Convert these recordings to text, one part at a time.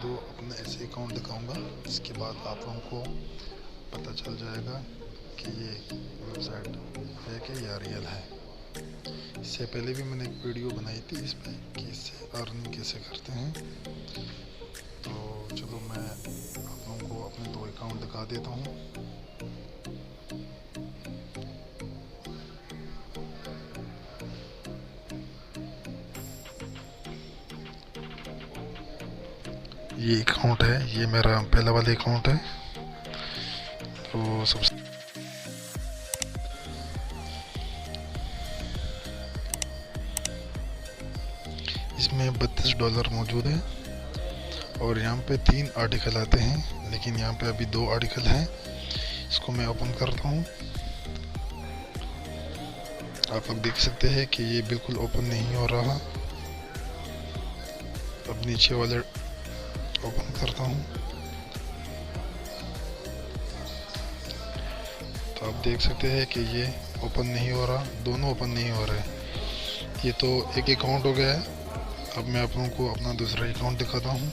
दो अपने ऐसे अकाउंट दिखाऊंगा, इसके बाद आप लोगों को पता चल जाएगा कि ये वेबसाइट फेक है या रियल है। इससे पहले भी मैंने एक वीडियो बनाई थी इस पर कि इससे अर्निंग कैसे करते हैं। तो चलो मैं आप लोगों को अपने दो अकाउंट दिखा देता हूँ। ये अकाउंट है, ये मेरा पहला वाला अकाउंट है। तो सबसे इसमें $32 मौजूद है और यहाँ पे 3 आर्टिकल आते हैं, लेकिन यहाँ पे अभी 2 आर्टिकल हैं। इसको मैं ओपन करता हूँ। आप लोग देख सकते हैं कि ये बिल्कुल ओपन नहीं हो रहा। अब नीचे वाले ओपन करता हूँ तो आप देख सकते हैं कि ये ओपन नहीं हो रहा, दोनों ओपन नहीं हो रहे। ये तो एक अकाउंट हो गया है। अब मैं आप लोगों को अपना दूसरा अकाउंट दिखाता हूँ।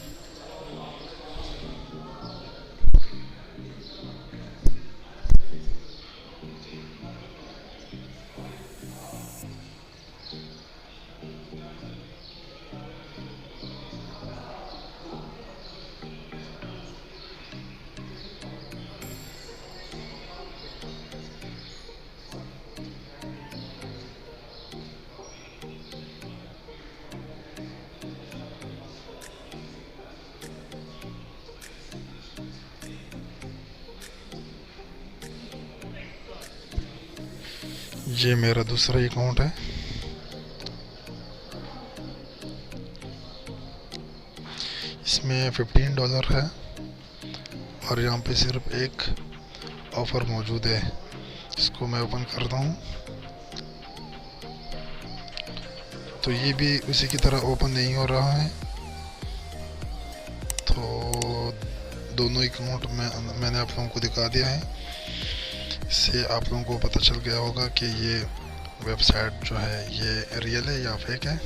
ये मेरा दूसरा अकाउंट है। इसमें $15 है और यहाँ पे सिर्फ एक ऑफ़र मौजूद है। इसको मैं ओपन करता हूँ तो ये भी उसी की तरह ओपन नहीं हो रहा है। तो दोनों अकाउंट मैंने आप लोगों को दिखा दिया है। इससे आप लोगों को पता चल गया होगा कि ये वेबसाइट जो है ये रियल है या फेक है।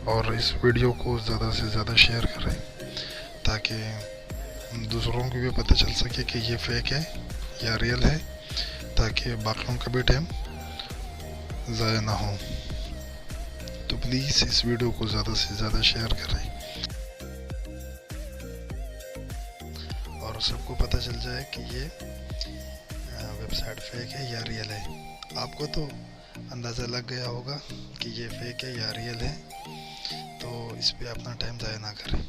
और इस वीडियो को ज़्यादा से ज़्यादा शेयर करें ताकि दूसरों को भी पता चल सके कि ये फेक है या रियल है, ताकि बाकियों का भी टाइम ज़ाया ना हो। तो प्लीज़ इस वीडियो को ज़्यादा से ज़्यादा शेयर करें और सबको पता चल जाए कि ये वेबसाइट फेक है या रियल है। आपको तो अंदाज़ा लग गया होगा कि ये फेक है या रियल है, तो इस पे अपना टाइम ज़ाया ना करें।